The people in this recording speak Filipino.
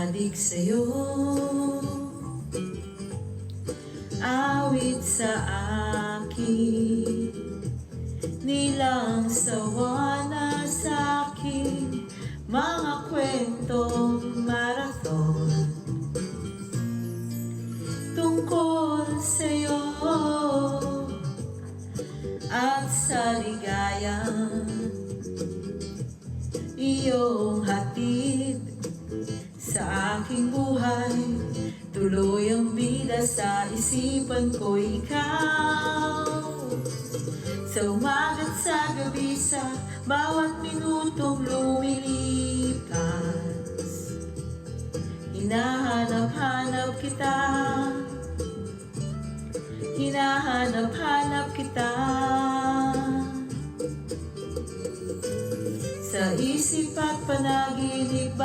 adik sa'yo, awit sa akin, nilang sawa na sa'kin, mga kwentong marathon tungkol sa'yo at sa ligaya iyong hatid sa aking buhay. Tuloy ang bida sa isipan ko, ikaw. Sa umaga't sa gabi, sa bawat minutong lumilipas, hinahanap-hanap kita, hinahanap-hanap kita. Sa isip at panaginip